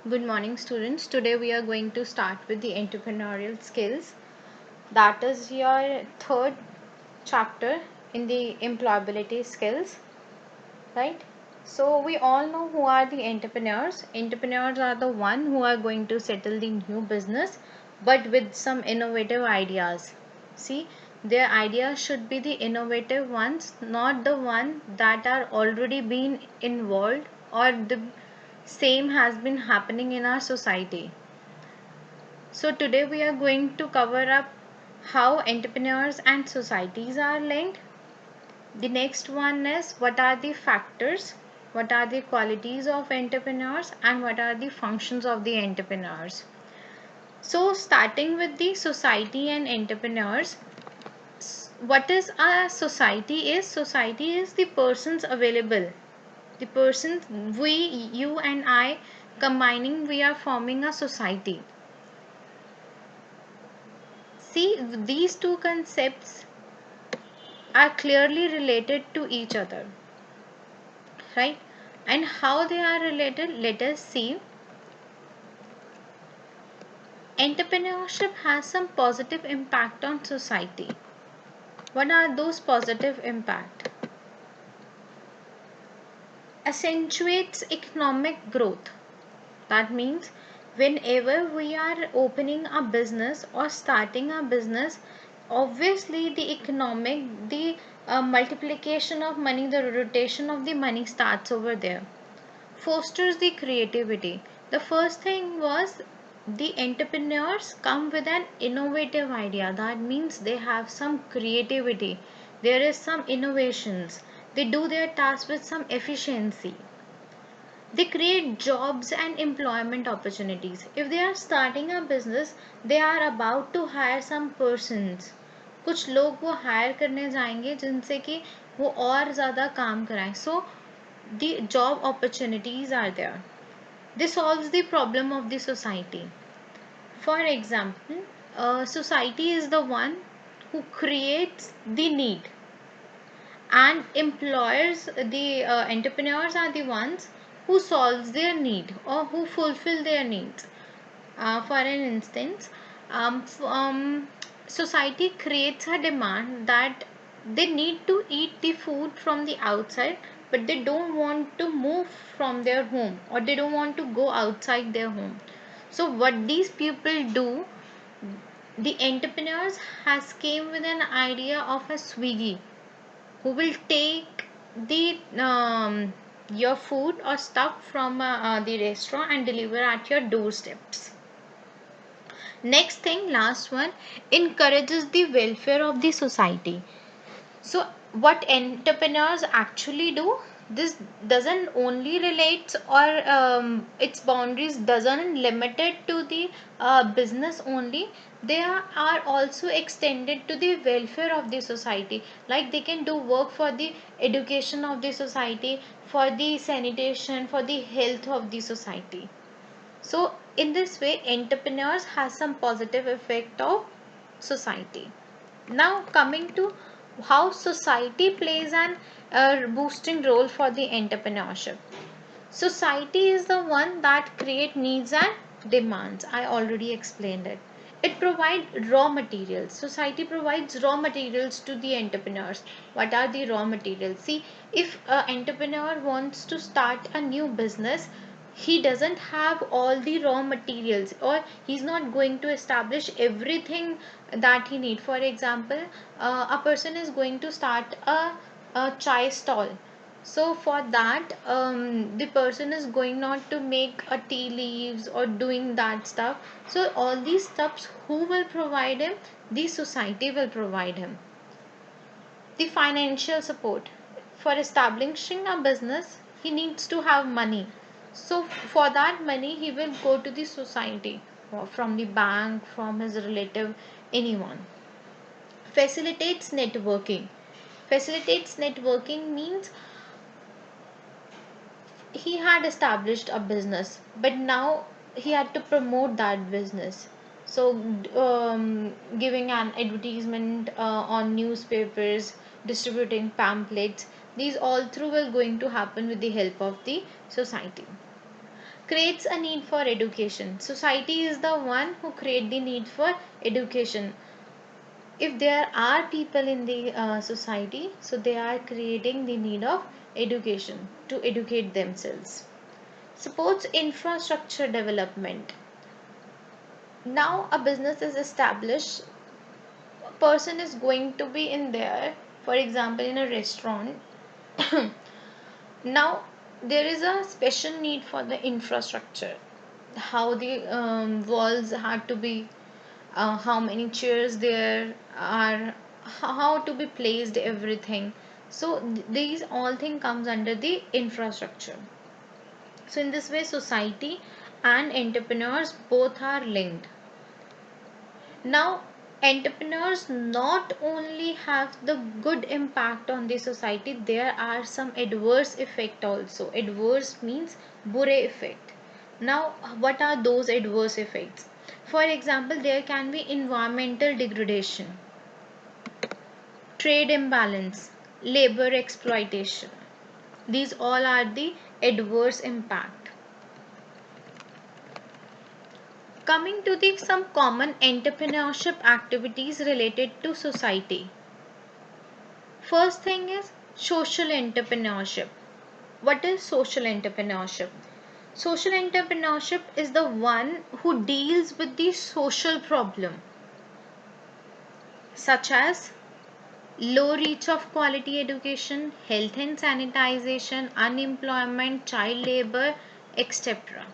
Good morning, students. Today we are going to start with the entrepreneurial skills. That is your third chapter in the employability skills, right? So we all know who are the entrepreneurs. Entrepreneurs are the one who are going to settle the new business, but with some innovative ideas. See, their ideas should be the innovative ones, not the one that are already been involved or the same has been happening in our society. So today we are going to cover up how entrepreneurs and societies are linked. The next one is what are the factors, what are the qualities of entrepreneurs, and what are the functions of the entrepreneurs. So starting with the society and entrepreneurs, what is a society is? Society is the persons available. The persons, we, you and I combining, we are forming a society. See, these two concepts are clearly related to each other, right? And how they are related, let us see. Entrepreneurship has some positive impact on society. What are those positive impact? Accentuates economic growth. That means whenever we are opening a business or starting a business, obviously the multiplication of money, the rotation of the money starts over there. Fosters the creativity. The first thing was the entrepreneurs come with an innovative idea. That means they have some creativity. There is some innovations. They do their tasks with some efficiency. They create jobs and employment opportunities. If they are starting a business, they are about to hire some persons. कुछ लोग वो higher करने जाएंगे जिनसे कि वो और ज़्यादा काम कराएं. So the job opportunities are there. This solves the problem of the society. For example, society is the one who creates the need, and employers, the entrepreneurs are the ones who solves their need or who fulfill their needs. For an instance, society creates a demand that they need to eat the food from the outside, but they don't want to move from their home or they don't want to go outside their home. So what these people do, the entrepreneurs has came with an idea of a Swiggy who will take the your food or stuff from the restaurant and deliver at your doorsteps. Next thing, last one, encourages the welfare of the society. So what entrepreneurs actually do, this doesn't only relates or its boundaries doesn't limited to the business only. They are also extended to the welfare of the society. Like they can do work for the education of the society, for the sanitation, for the health of the society. So in this way, entrepreneurs has some positive effect of society. Now coming to how society plays an boosting role for the entrepreneurship. Society is the one that create needs and demands. I already explained it. It provides raw materials. Society provides raw materials to the entrepreneurs. What are the raw materials? See, if an entrepreneur wants to start a new business, he doesn't have all the raw materials, or he's not going to establish everything that he need. For example, a person is going to start a chai stall. So for that, the person is going not to make a tea leaves or doing that stuff. So all these stuffs, who will provide him? The society will provide him. The financial support. For establishing a business, he needs to have money. So for that money, he will go to the society, or from the bank, from his relative, anyone. Facilitates networking. Facilitates networking means he had established a business, but now he had to promote that business. So giving an advertisement on newspapers, distributing pamphlets, these all through will going to happen with the help of the society. creates a need for education. Society is the one who create the need for education. If there are people in the society, so they are creating the need of education to educate themselves. Supports infrastructure development. Now a business is established, a person is going to be in there, for example in a restaurant. Now there is a special need for the infrastructure, how the walls had to be, how many chairs there are, how to be placed, everything. So these all thing comes under the infrastructure. So in this way society and entrepreneurs both are linked. Now entrepreneurs not only have the good impact on the society, there are some adverse effect also. Adverse means bure effect. Now what are those adverse effects? For example, there can be environmental degradation, trade imbalance, labor exploitation. These all are the adverse impact. Coming to the some common entrepreneurship activities related to society. First thing is social entrepreneurship. What is social entrepreneurship? Social entrepreneurship is the one who deals with the social problem, such as low reach of quality education, health and sanitization, unemployment, child labor, etc.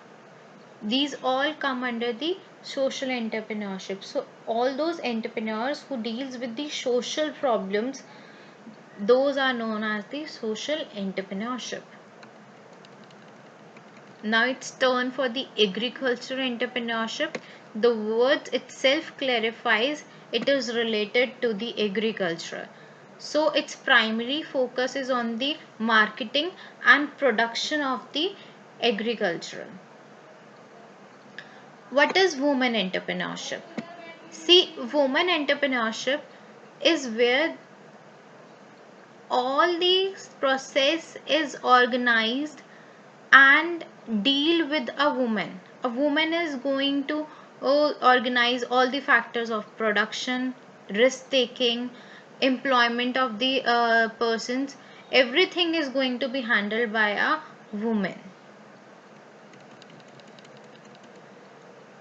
These all come under the social entrepreneurship. So all those entrepreneurs who deals with the social problems, those are known as the social entrepreneurship. Now it's turn for the agriculture entrepreneurship. The word itself clarifies it is related to the agriculture. So its primary focus is on the marketing and production of the agriculture. What is women entrepreneurship? See, women entrepreneurship is where all the process is organized and deal with a woman. A woman is going to organize all the factors of production, risk taking, employment of the persons. Everything is going to be handled by a woman.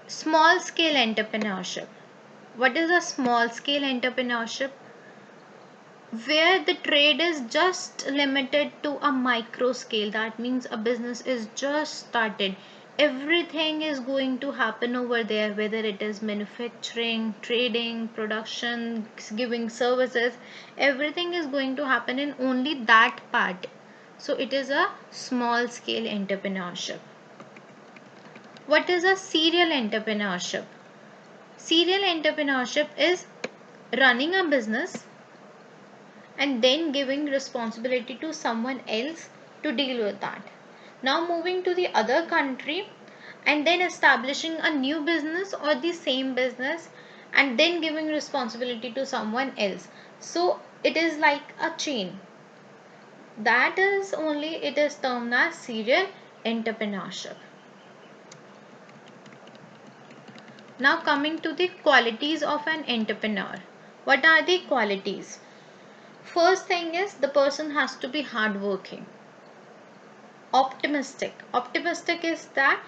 Small scale entrepreneurship. What is a small scale entrepreneurship? Where the trade is just limited to a micro scale. That means a business is just started. Everything is going to happen over there, whether it is manufacturing, trading, production, giving services. Everything is going to happen in only that part. So it is a small scale entrepreneurship. What is a serial entrepreneurship? Serial entrepreneurship is running a business and then giving responsibility to someone else to deal with that. Now moving to the other country and then establishing a new business or the same business and then giving responsibility to someone else. So it is like a chain. That is only it is termed as serial entrepreneurship. Now coming to the qualities of an entrepreneur. What are the qualities? First thing is the person has to be hardworking. Optimistic. Optimistic is that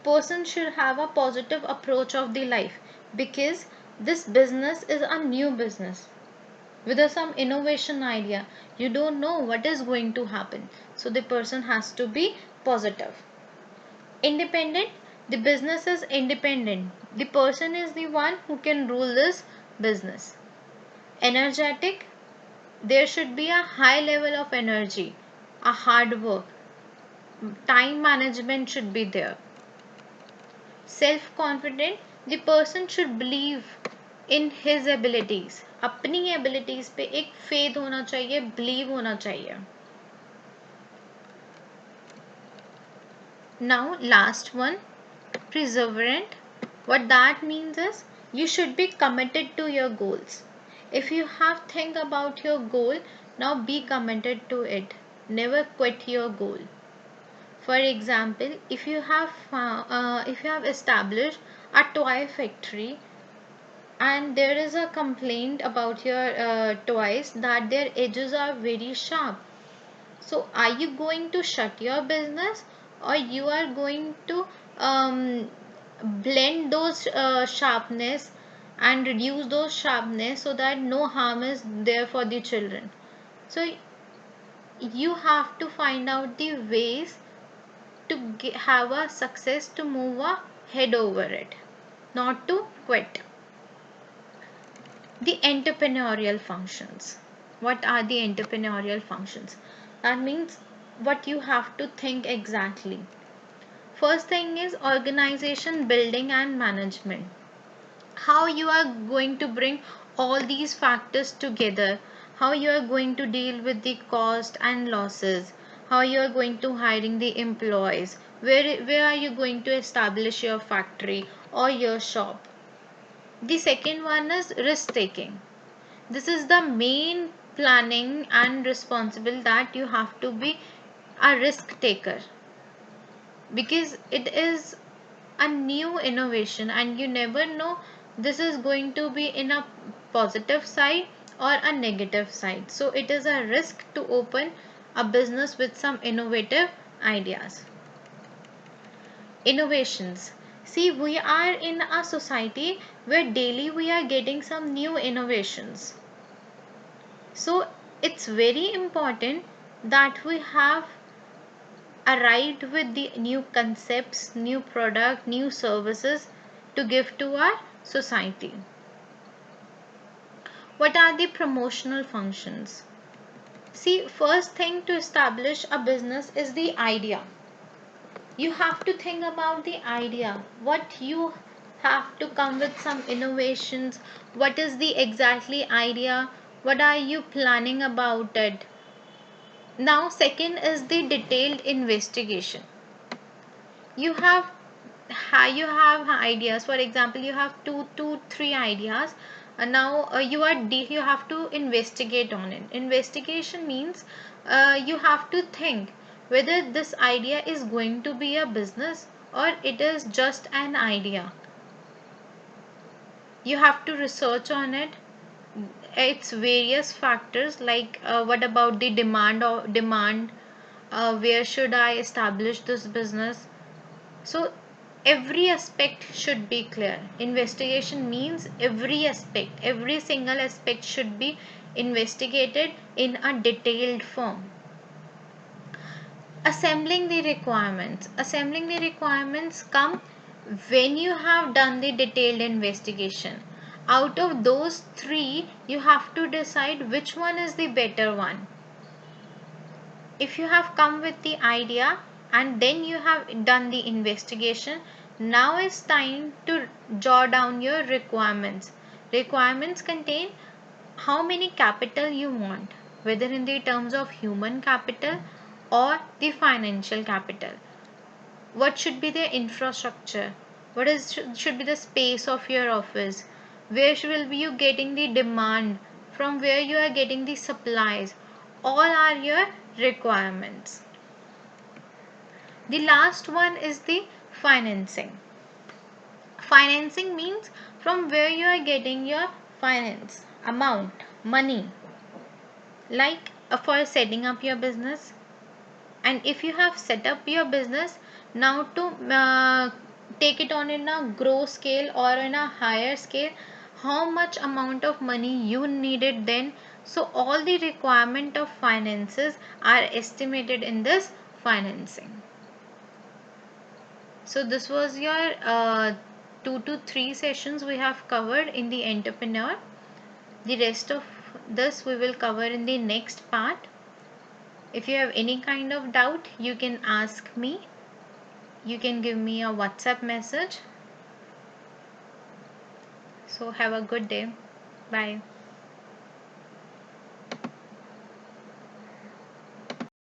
person should have a positive approach of the life, because this business is a new business with some innovation idea. You don't know what is going to happen. So the person has to be positive. Independent. The business is independent. The person is the one who can rule this business. Energetic. There should be a high level of energy, a hard work, time management should be there. Self confident. The person should believe in his abilities. अपनी abilities पे एक faith होना चाहिए, believe होना चाहिए. Now last one, perseverant. What that means is you should be committed to your goals. If you have think about your goal, now be committed to it. Never quit your goal. For example, if you have established a toy factory and there is a complaint about your toys that their edges are very sharp, so are you going to shut your business, or you are going to um, blend those sharpness and reduce those sharpness so that no harm is there for the children? So you have to find out the ways to have a success, to move a head over it, not to quit. The entrepreneurial functions. What are the entrepreneurial functions? That means what you have to think exactly. First thing is organization building and management. How you are going to bring all these factors together, how you are going to deal with the cost and losses, how you are going to hiring the employees, where are you going to establish your factory or your shop. The second one is risk taking. This is the main planning and responsible, that you have to be a risk taker, because it is a new innovation and you never know this is going to be in a positive side or a negative side. So it is a risk to open a business with some innovative ideas. Innovations. See, we are in a society where daily we are getting some new innovations. So it's very important that we have arrived with the new concepts, new product, new services to give to our society. What are the promotional functions? See, first thing to establish a business is the idea. You have to think about the idea, what you have to come with some innovations, what is the exactly idea, what are you planning about it. Now second is the detailed investigation. You have ideas. For example, you have two three ideas, and now you have to investigate on it. Investigation means you have to think whether this idea is going to be a business or it is just an idea. You have to research on it, its various factors, like what about the demand, where should I establish this business. So every aspect should be clear. Investigation means every aspect, every single aspect should be investigated in a detailed form. Assembling the requirements. Assembling the requirements come when you have done the detailed investigation. Out of those three, you have to decide which one is the better one. If you have come with the idea and then you have done the investigation, now it's time to jot down your requirements. Requirements contain how many capital you want, whether in the terms of human capital or the financial capital. What should be the infrastructure? What is should be the space of your office? Where will be you getting the demand? From where you are getting the supplies? All are your requirements. The last one is the financing. Financing means from where you are getting your finance amount, money, like for setting up your business. And if you have set up your business, now to take it on in a grow scale or in a higher scale, how much amount of money you needed then. So all the requirement of finances are estimated in this financing. So this was your 2 to 3 sessions we have covered in the entrepreneur. The rest of this we will cover in the next part. If you have any kind of doubt, you can ask me. You can give me a WhatsApp message. So have a good day. Bye.